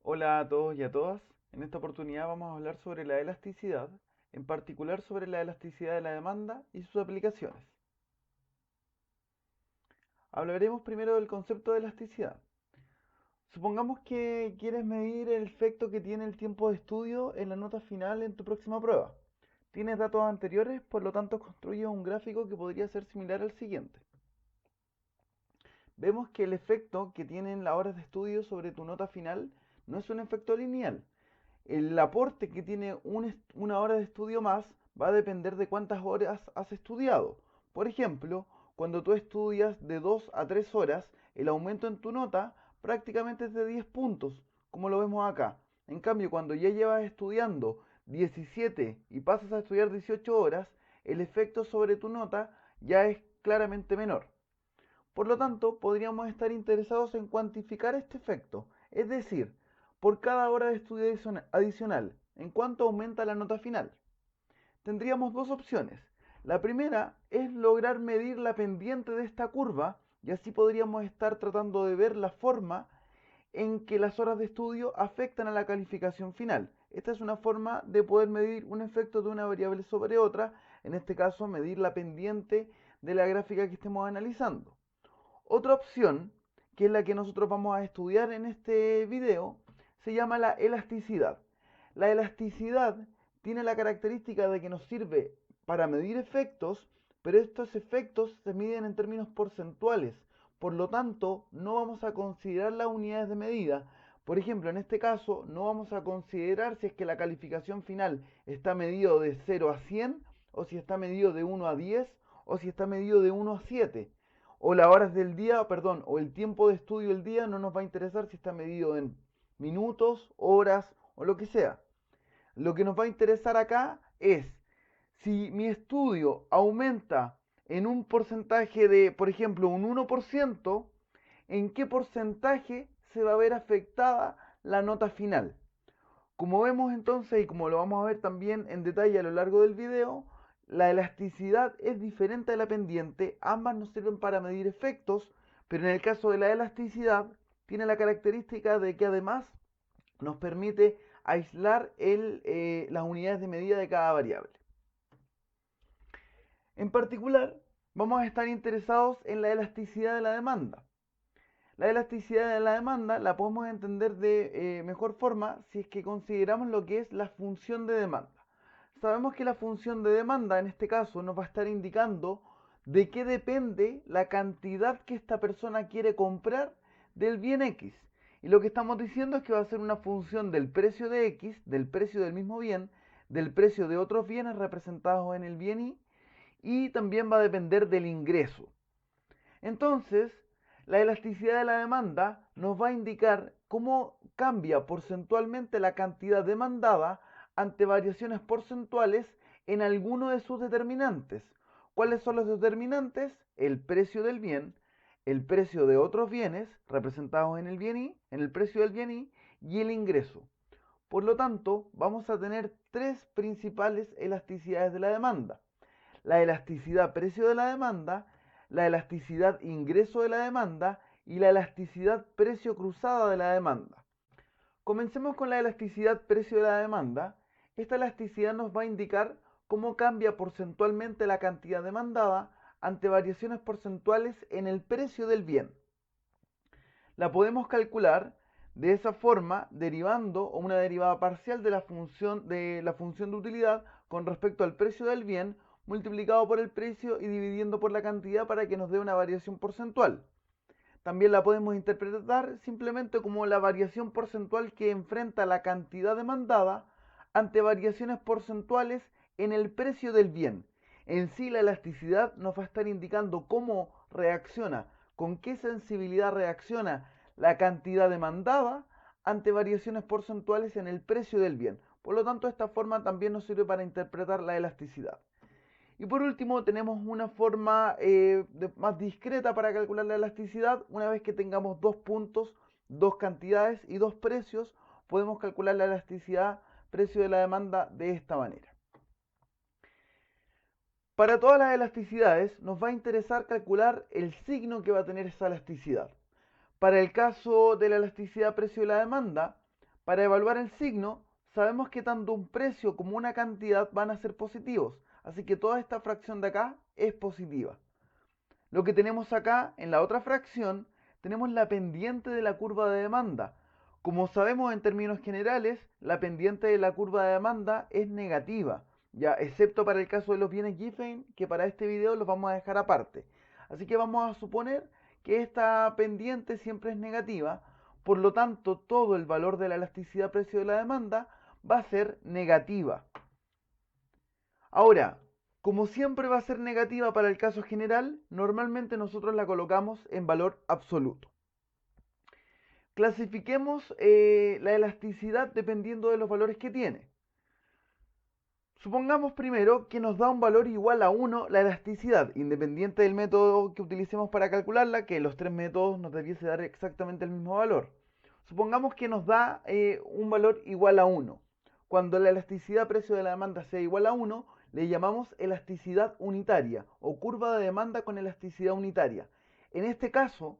Hola a todos y a todas. En esta oportunidad vamos a hablar sobre la elasticidad, en particular sobre la elasticidad de la demanda y sus aplicaciones. Hablaremos primero del concepto de elasticidad. Supongamos que quieres medir el efecto que tiene el tiempo de estudio en la nota final en tu próxima prueba. Tienes datos anteriores, por lo tanto construyes un gráfico que podría ser similar al siguiente. Vemos que el efecto que tienen las horas de estudio sobre tu nota final no es un efecto lineal. El aporte que tiene una hora de estudio más va a depender de cuántas horas has estudiado. Por ejemplo, cuando tú estudias de 2 a 3 horas, el aumento en tu nota prácticamente es de 10 puntos, como lo vemos acá. En cambio, cuando ya llevas estudiando 17 y pasas a estudiar 18 horas, el efecto sobre tu nota ya es claramente menor. Por lo tanto, podríamos estar interesados en cuantificar este efecto, es decir, por cada hora de estudio adicional, en cuánto aumenta la nota final. Tendríamos dos opciones. La primera es lograr medir la pendiente de esta curva y así podríamos estar tratando de ver la forma en que las horas de estudio afectan a la calificación final. Esta es una forma de poder medir un efecto de una variable sobre otra, en este caso medir la pendiente de la gráfica que estemos analizando. Otra opción, que es la que nosotros vamos a estudiar en este video, se llama la elasticidad. La elasticidad tiene la característica de que nos sirve para medir efectos, pero estos efectos se miden en términos porcentuales. Por lo tanto, no vamos a considerar las unidades de medida. Por ejemplo, en este caso, no vamos a considerar si es que la calificación final está medido de 0 a 100, o si está medido de 1 a 10, o si está medido de 1 a 7 o las horas del día, perdón, o el tiempo de estudio del día no nos va a interesar si está medido en minutos, horas o lo que sea. Lo que nos va a interesar acá es si mi estudio aumenta en un porcentaje de, por ejemplo, un 1%, ¿en qué porcentaje se va a ver afectada la nota final? Como vemos entonces y como lo vamos a ver también en detalle a lo largo del video, la elasticidad es diferente a la pendiente, ambas nos sirven para medir efectos, pero en el caso de la elasticidad tiene la característica de que además nos permite aislar las unidades de medida de cada variable. En particular, vamos a estar interesados en la elasticidad de la demanda. La elasticidad de la demanda la podemos entender de mejor forma si es que consideramos lo que es la función de demanda. Sabemos que la función de demanda en este caso nos va a estar indicando de qué depende la cantidad que esta persona quiere comprar del bien X. Y lo que estamos diciendo es que va a ser una función del precio de X, del precio del mismo bien, del precio de otros bienes representados en el bien y también va a depender del ingreso. Entonces, la elasticidad de la demanda nos va a indicar cómo cambia porcentualmente la cantidad demandada ante variaciones porcentuales en alguno de sus determinantes. ¿Cuáles son los determinantes? El precio del bien, el precio de otros bienes representados en el bien en el precio del bien y el ingreso. Por lo tanto, vamos a tener tres principales elasticidades de la demanda: la elasticidad precio de la demanda, la elasticidad ingreso de la demanda y la elasticidad precio cruzada de la demanda. Comencemos con la elasticidad precio de la demanda. Esta elasticidad nos va a indicar cómo cambia porcentualmente la cantidad demandada ante variaciones porcentuales en el precio del bien. La podemos calcular de esa forma derivando o una derivada parcial de la función de utilidad con respecto al precio del bien multiplicado por el precio y dividiendo por la cantidad para que nos dé una variación porcentual. También la podemos interpretar simplemente como la variación porcentual que enfrenta la cantidad demandada ante variaciones porcentuales en el precio del bien. En sí, la elasticidad nos va a estar indicando cómo reacciona, con qué sensibilidad reacciona la cantidad demandada ante variaciones porcentuales en el precio del bien. Por lo tanto, esta forma también nos sirve para interpretar la elasticidad. Y por último, tenemos una forma más discreta para calcular la elasticidad. Una vez que tengamos dos puntos, dos cantidades y dos precios, podemos calcular la elasticidad precio de la demanda de esta manera. Para todas las elasticidades nos va a interesar calcular el signo que va a tener esa elasticidad. Para el caso de la elasticidad precio de la demanda, Para evaluar el signo, sabemos que tanto un precio como una cantidad van a ser positivos, así que toda esta fracción de acá es positiva. Lo que tenemos acá en la otra fracción, tenemos la pendiente de la curva de demanda. Como sabemos en términos generales, la pendiente de la curva de demanda es negativa, ya excepto para el caso de los bienes Giffen, que para este video los vamos a dejar aparte. Así que vamos a suponer que esta pendiente siempre es negativa, por lo tanto todo el valor de la elasticidad precio de la demanda va a ser negativa. Ahora, como siempre va a ser negativa para el caso general, normalmente nosotros la colocamos en valor absoluto. Clasifiquemos la elasticidad dependiendo de los valores que tiene. Supongamos primero que nos da un valor igual a 1 la elasticidad, independiente del método que utilicemos para calcularla, que los tres métodos nos debiese dar exactamente el mismo valor. Supongamos que nos da un valor igual a 1. Cuando la elasticidad precio de la demanda sea igual a 1, le llamamos elasticidad unitaria o curva de demanda con elasticidad unitaria. En este caso,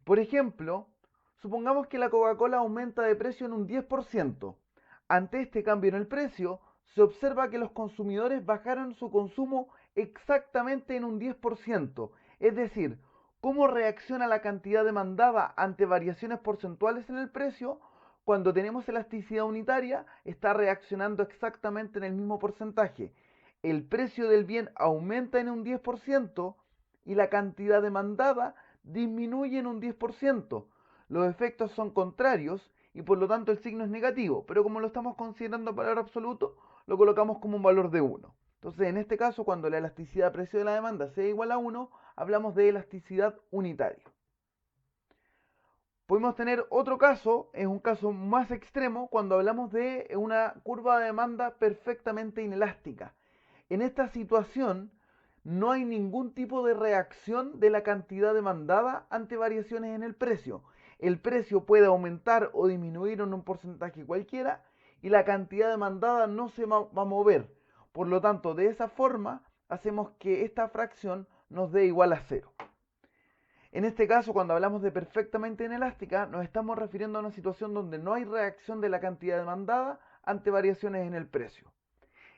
por ejemplo, supongamos que la Coca-Cola aumenta de precio en un 10%. Ante este cambio en el precio, se observa que los consumidores bajaron su consumo exactamente en un 10%. Es decir, cómo reacciona la cantidad demandada ante variaciones porcentuales en el precio. Cuando tenemos elasticidad unitaria, está reaccionando exactamente en el mismo porcentaje. El precio del bien aumenta en un 10% y la cantidad demandada disminuye en un 10%. Los efectos son contrarios y por lo tanto el signo es negativo, pero como lo estamos considerando valor absoluto, lo colocamos como un valor de 1. Entonces, en este caso, cuando la elasticidad precio de la demanda sea igual a 1, hablamos de elasticidad unitaria. Podemos tener otro caso, es un caso más extremo, cuando hablamos de una curva de demanda perfectamente inelástica. En esta situación, no hay ningún tipo de reacción de la cantidad demandada ante variaciones en el precio. El precio puede aumentar o disminuir en un porcentaje cualquiera y la cantidad demandada no se va a mover. Por lo tanto, de esa forma, hacemos que esta fracción nos dé igual a 0. En este caso, cuando hablamos de perfectamente inelástica, nos estamos refiriendo a una situación donde no hay reacción de la cantidad demandada ante variaciones en el precio.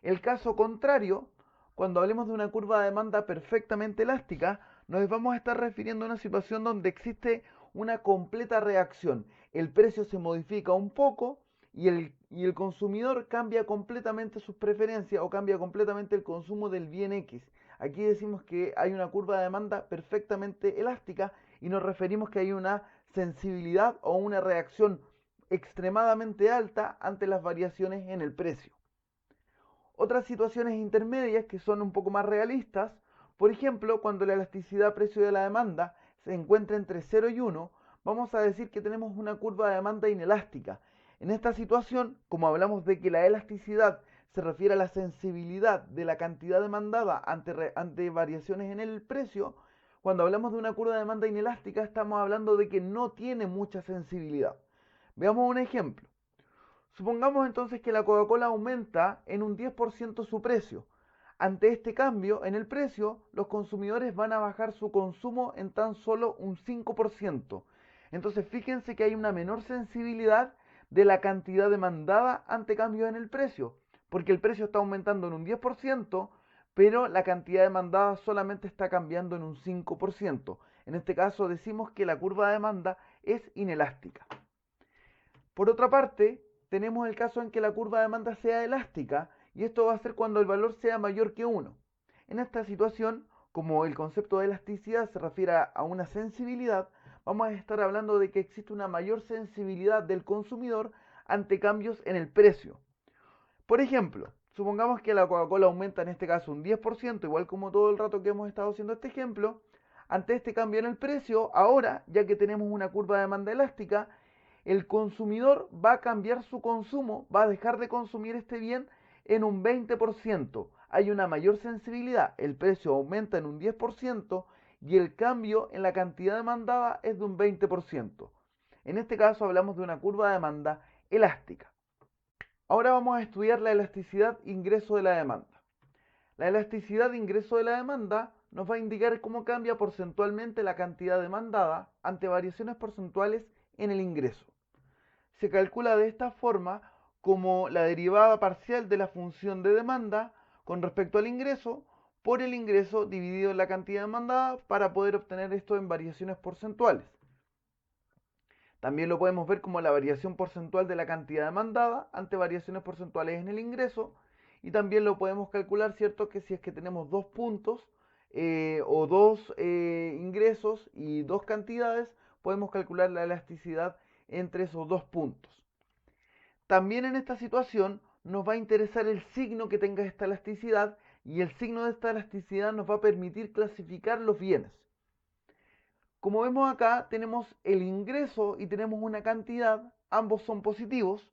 El caso contrario, cuando hablemos de una curva de demanda perfectamente elástica, nos vamos a estar refiriendo a una situación donde existe una completa reacción. El precio se modifica un poco y el consumidor cambia completamente sus preferencias o cambia completamente el consumo del bien X. Aquí decimos que hay una curva de demanda perfectamente elástica y nos referimos que hay una sensibilidad o una reacción extremadamente alta ante las variaciones en el precio. Otras situaciones intermedias que son un poco más realistas, por ejemplo, cuando la elasticidad precio de la demanda se encuentra entre 0 y 1, vamos a decir que tenemos una curva de demanda inelástica. En esta situación, como hablamos de que la elasticidad se refiere a la sensibilidad de la cantidad demandada ante variaciones en el precio, cuando hablamos de una curva de demanda inelástica estamos hablando de que no tiene mucha sensibilidad. Veamos un ejemplo. Supongamos entonces que la Coca-Cola aumenta en un 10% su precio. Ante este cambio en el precio, los consumidores van a bajar su consumo en tan solo un 5%. Entonces fíjense que hay una menor sensibilidad de la cantidad demandada ante cambios en el precio, porque el precio está aumentando en un 10%, pero la cantidad demandada solamente está cambiando en un 5%. En este caso decimos que la curva de demanda es inelástica. Por otra parte, tenemos el caso en que la curva de demanda sea elástica y esto va a ser cuando el valor sea mayor que 1. En esta situación, como el concepto de elasticidad se refiere a una sensibilidad, vamos a estar hablando de que existe una mayor sensibilidad del consumidor ante cambios en el precio. Por ejemplo, supongamos que la Coca-Cola aumenta en este caso un 10%, igual como todo el rato que hemos estado haciendo este ejemplo. Ante este cambio en el precio, ahora, ya que tenemos una curva de demanda elástica, el consumidor va a cambiar su consumo, va a dejar de consumir este bien en un 20%. Hay una mayor sensibilidad, el precio aumenta en un 10% y el cambio en la cantidad demandada es de un 20%. En este caso hablamos de una curva de demanda elástica. Ahora vamos a estudiar la elasticidad ingreso de la demanda. La elasticidad de ingreso de la demanda nos va a indicar cómo cambia porcentualmente la cantidad demandada ante variaciones porcentuales en el ingreso. se calcula de esta forma como la derivada parcial de la función de demanda con respecto al ingreso por el ingreso dividido en la cantidad demandada para poder obtener esto en variaciones porcentuales. También lo podemos ver como la variación porcentual de la cantidad demandada ante variaciones porcentuales en el ingreso. Y también lo podemos calcular, ¿cierto? Que si es que tenemos dos puntos o dos ingresos y dos cantidades, podemos calcular la elasticidad entre esos dos puntos. También en esta situación nos va a interesar el signo que tenga esta elasticidad, y el signo de esta elasticidad nos va a permitir clasificar los bienes. Como vemos acá, tenemos el ingreso y tenemos una cantidad, ambos son positivos,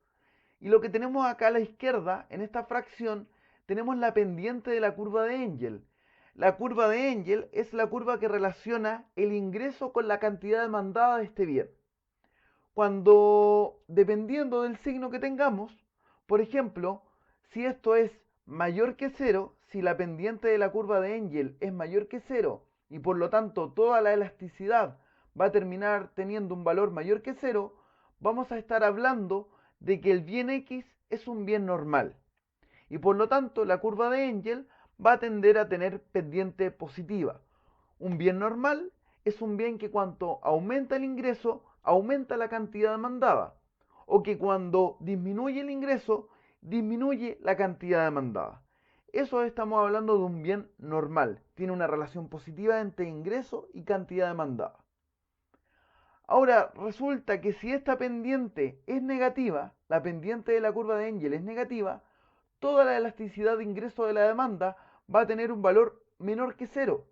y lo que tenemos acá a la izquierda, en esta fracción, tenemos la pendiente de la curva de Engel. La curva de Engel es la curva que relaciona el ingreso con la cantidad demandada de este bien. Cuando, dependiendo del signo que tengamos, por ejemplo, si esto es mayor que cero, si la pendiente de la curva de Engel es mayor que cero y por lo tanto toda la elasticidad va a terminar teniendo un valor mayor que cero, vamos a estar hablando de que el bien X es un bien normal. Y por lo tanto la curva de Engel va a tender a tener pendiente positiva. Un bien normal es un bien que cuando aumenta el ingreso, aumenta la cantidad demandada. O que cuando disminuye el ingreso, disminuye la cantidad demandada. Eso estamos hablando de un bien normal. Tiene una relación positiva entre ingreso y cantidad demandada. Ahora, resulta que si esta pendiente es negativa, la pendiente de la curva de Engel es negativa, toda la elasticidad de ingreso de la demanda va a tener un valor menor que cero.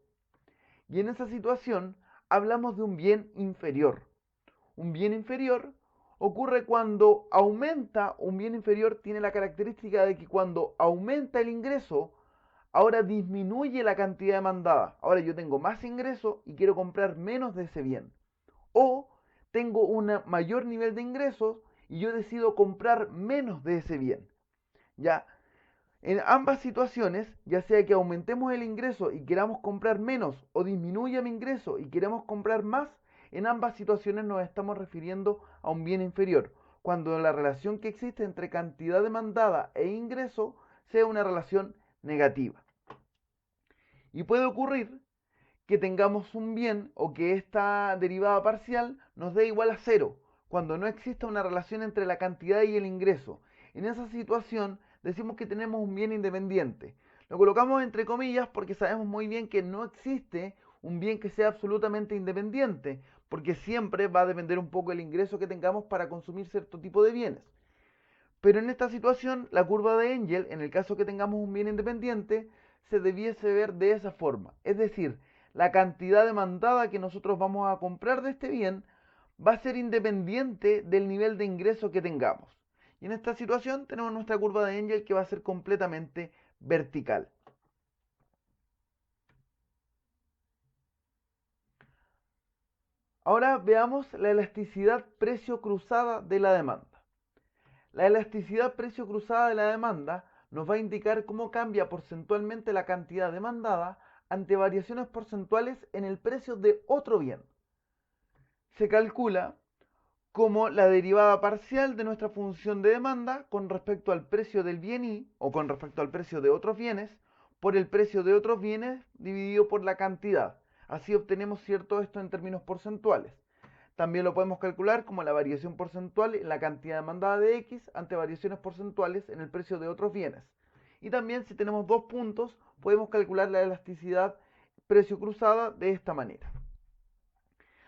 Y en esa situación hablamos de un bien inferior. Un bien inferior ocurre cuando aumenta, un bien inferior tiene la característica de que cuando aumenta el ingreso, ahora disminuye la cantidad demandada. Ahora yo tengo más ingreso y quiero comprar menos de ese bien. O tengo un mayor nivel de ingresos y yo decido comprar menos de ese bien. Ya, en ambas situaciones, ya sea que aumentemos el ingreso y queramos comprar menos o disminuya mi ingreso y queremos comprar más, en ambas situaciones nos estamos refiriendo a un bien inferior, cuando la relación que existe entre cantidad demandada e ingreso sea una relación negativa. Y puede ocurrir que tengamos un bien o que esta derivada parcial nos dé igual a cero, cuando no exista una relación entre la cantidad y el ingreso. En esa situación decimos que tenemos un bien independiente. Lo colocamos entre comillas porque sabemos muy bien que no existe un bien que sea absolutamente independiente, porque siempre va a depender un poco del ingreso que tengamos para consumir cierto tipo de bienes. Pero en esta situación, la curva de Engel, en el caso que tengamos un bien independiente, se debiese ver de esa forma. Es decir, la cantidad demandada que nosotros vamos a comprar de este bien va a ser independiente del nivel de ingreso que tengamos. Y en esta situación tenemos nuestra curva de Engel que va a ser completamente vertical. Ahora veamos la elasticidad precio cruzada de la demanda. La elasticidad precio cruzada de la demanda nos va a indicar cómo cambia porcentualmente la cantidad demandada ante variaciones porcentuales en el precio de otro bien. Se calcula como la derivada parcial de nuestra función de demanda con respecto al precio del bien Y o con respecto al precio de otros bienes por el precio de otros bienes dividido por la cantidad. Así obtenemos cierto esto en términos porcentuales. También lo podemos calcular como la variación porcentual en la cantidad demandada de X ante variaciones porcentuales en el precio de otros bienes. Y también si tenemos dos puntos, podemos calcular la elasticidad precio cruzada de esta manera.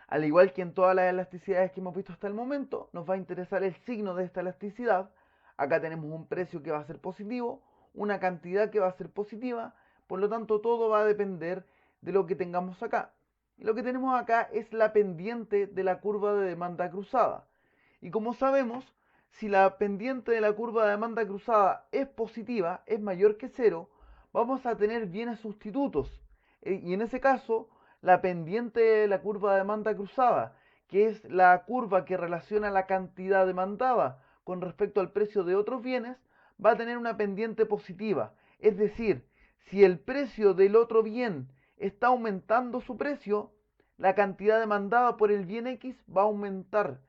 Al igual que en todas las elasticidades que hemos visto hasta el momento, nos va a interesar el signo de esta elasticidad. Acá tenemos un precio que va a ser positivo, una cantidad que va a ser positiva, por lo tanto todo va a depender de lo que tengamos acá. Y lo que tenemos acá es la pendiente de la curva de demanda cruzada. Y como sabemos, si la pendiente de la curva de demanda cruzada es positiva, es mayor que cero, vamos a tener bienes sustitutos. Y en ese caso, la pendiente de la curva de demanda cruzada, que es la curva que relaciona la cantidad demandada con respecto al precio de otros bienes, va a tener una pendiente positiva. Es decir, si el precio del otro bien está aumentando su precio, la cantidad demandada por el bien X va a aumentar.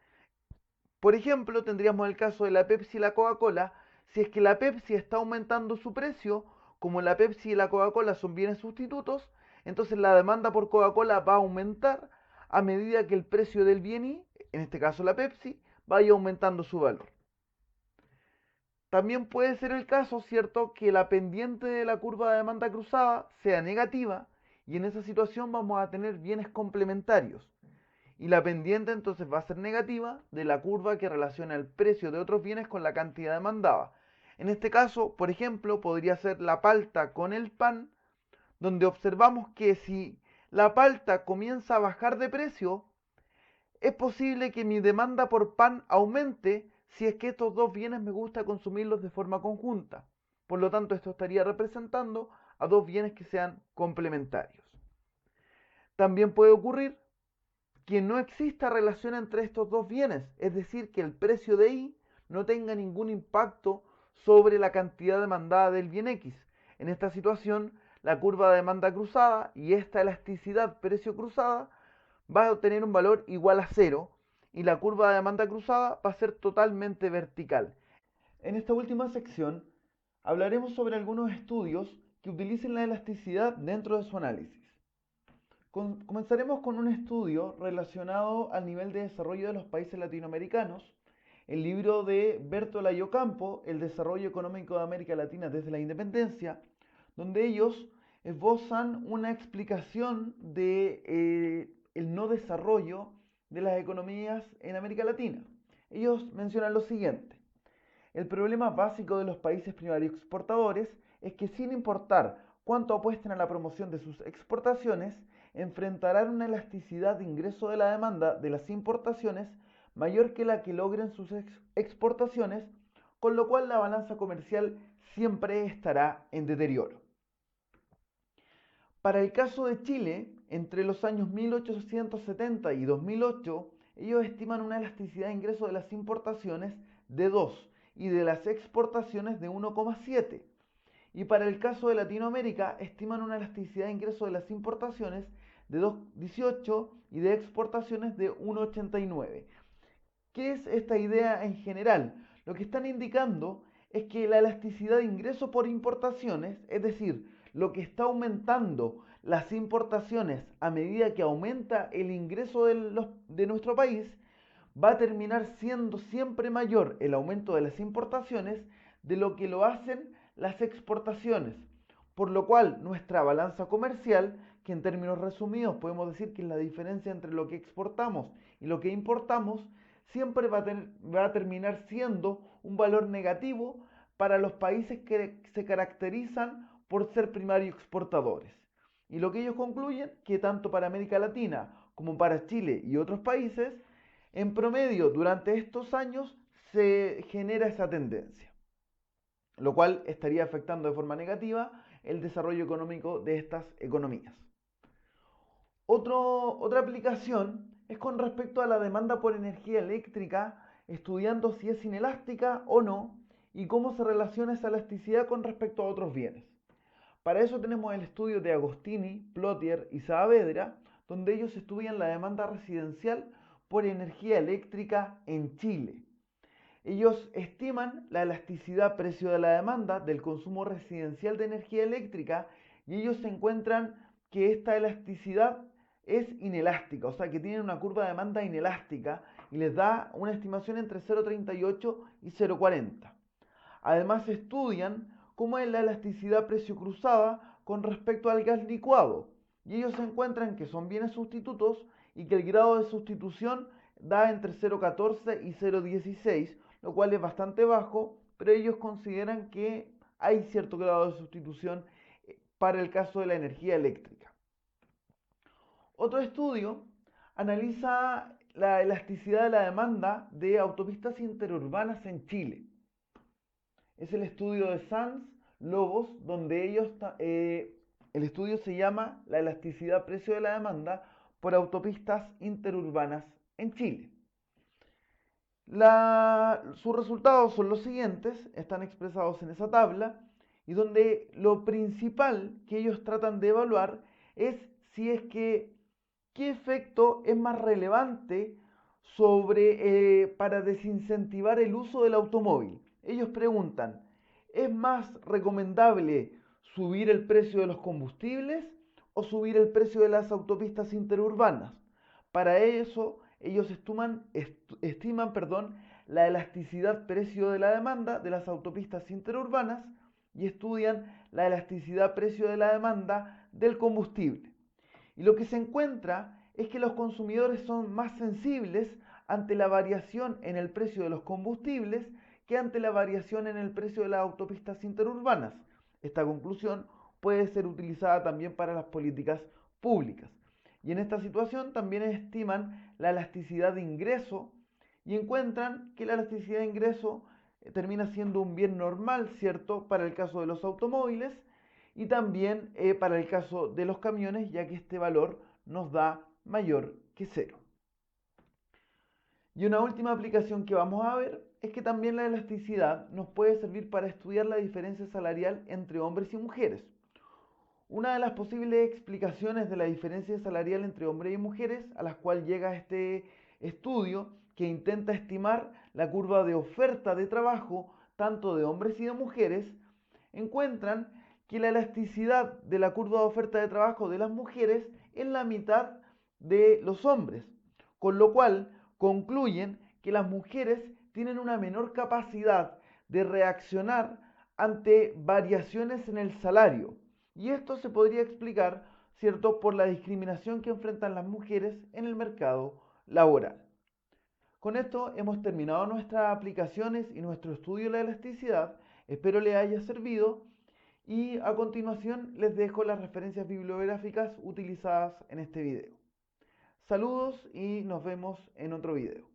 Por ejemplo, tendríamos el caso de la Pepsi y la Coca-Cola. Si es que la Pepsi está aumentando su precio, como la Pepsi y la Coca-Cola son bienes sustitutos, entonces la demanda por Coca-Cola va a aumentar a medida que el precio del bien y, en este caso la Pepsi, vaya aumentando su valor. También puede ser el caso, ¿cierto?, que la pendiente de la curva de demanda cruzada sea negativa y en esa situación vamos a tener bienes complementarios. Y la pendiente entonces va a ser negativa de la curva que relaciona el precio de otros bienes con la cantidad demandada. En este caso, por ejemplo, podría ser la palta con el pan, donde observamos que si la palta comienza a bajar de precio, es posible que mi demanda por pan aumente si es que estos dos bienes me gusta consumirlos de forma conjunta. Por lo tanto, esto estaría representando a dos bienes que sean complementarios. También puede ocurrir que no exista relación entre estos dos bienes, es decir, que el precio de Y no tenga ningún impacto sobre la cantidad demandada del bien X. En esta situación, la curva de demanda cruzada y esta elasticidad precio cruzada va a obtener un valor igual a cero y la curva de demanda cruzada va a ser totalmente vertical. En esta última sección hablaremos sobre algunos estudios que utilicen la elasticidad dentro de su análisis. Comenzaremos con un estudio relacionado al nivel de desarrollo de los países latinoamericanos, el libro de Bertola y Ocampo, El desarrollo económico de América Latina desde la independencia, donde ellos esbozan una explicación de el no desarrollo de las economías en América Latina. Ellos mencionan lo siguiente: el problema básico de los países primarios exportadores es que sin importar cuánto apuesten a la promoción de sus exportaciones, enfrentarán una elasticidad de ingreso de la demanda de las importaciones mayor que la que logren sus exportaciones, con lo cual la balanza comercial siempre estará en deterioro. Para el caso de Chile, entre los años 1870 y 2008, ellos estiman una elasticidad de ingreso de las importaciones de 2 y de las exportaciones de 1,7. Y para el caso de Latinoamérica, estiman una elasticidad de ingreso de las importaciones de 2,18 y de exportaciones de 1,89. ¿Qué es esta idea en general? Lo que están indicando es que la elasticidad de ingreso por importaciones, es decir, lo que está aumentando las importaciones a medida que aumenta el ingreso de nuestro país, va a terminar siendo siempre mayor el aumento de las importaciones de lo que lo hacen las exportaciones. Por lo cual nuestra balanza comercial, que en términos resumidos podemos decir que es la diferencia entre lo que exportamos y lo que importamos, siempre va a terminar siendo un valor negativo para los países que se caracterizan por ser primarios exportadores. Y lo que ellos concluyen, que tanto para América Latina como para Chile y otros países, en promedio durante estos años se genera esa tendencia, lo cual estaría afectando de forma negativa el desarrollo económico de estas economías. Otra aplicación es con respecto a la demanda por energía eléctrica, estudiando si es inelástica o no y cómo se relaciona esa elasticidad con respecto a otros bienes. Para eso tenemos el estudio de Agostini, Plotier y Saavedra, donde ellos estudian la demanda residencial por energía eléctrica en Chile. Ellos estiman la elasticidad precio de la demanda del consumo residencial de energía eléctrica y ellos encuentran que esta elasticidad es inelástica, o sea que tienen una curva de demanda inelástica y les da una estimación entre 0,38 y 0,40. Además estudian cómo es la elasticidad precio cruzada con respecto al gas licuado y ellos encuentran que son bienes sustitutos y que el grado de sustitución da entre 0,14 y 0,16, lo cual es bastante bajo, pero ellos consideran que hay cierto grado de sustitución para el caso de la energía eléctrica. Otro estudio analiza la elasticidad de la demanda de autopistas interurbanas en Chile. Es el estudio de Sanz Lobos, donde el estudio se llama La elasticidad precio de la demanda por autopistas interurbanas en Chile. Sus resultados son los siguientes, están expresados en esa tabla, y donde lo principal que ellos tratan de evaluar es si es que qué efecto es más relevante para desincentivar el uso del automóvil. Ellos preguntan, ¿es más recomendable subir el precio de los combustibles o subir el precio de las autopistas interurbanas? Para eso, ellos estiman la elasticidad precio de la demanda de las autopistas interurbanas y estudian la elasticidad precio de la demanda del combustible. Y lo que se encuentra es que los consumidores son más sensibles ante la variación en el precio de los combustibles que ante la variación en el precio de las autopistas interurbanas. Esta conclusión puede ser utilizada también para las políticas públicas. Y en esta situación también estiman la elasticidad de ingreso y encuentran que la elasticidad de ingreso termina siendo un bien normal, ¿cierto?, para el caso de los automóviles y también para el caso de los camiones, ya que este valor nos da mayor que cero. Y una última aplicación que vamos a ver es que también la elasticidad nos puede servir para estudiar la diferencia salarial entre hombres y mujeres. Una de las posibles explicaciones de la diferencia salarial entre hombres y mujeres, a las cuales llega este estudio, que intenta estimar la curva de oferta de trabajo tanto de hombres y de mujeres, encuentran que la elasticidad de la curva de oferta de trabajo de las mujeres es la mitad de los hombres, con lo cual concluyen que las mujeres tienen una menor capacidad de reaccionar ante variaciones en el salario. Y esto se podría explicar, ¿cierto?, por la discriminación que enfrentan las mujeres en el mercado laboral. Con esto hemos terminado nuestras aplicaciones y nuestro estudio de la elasticidad. Espero les haya servido y a continuación les dejo las referencias bibliográficas utilizadas en este video. Saludos y nos vemos en otro video.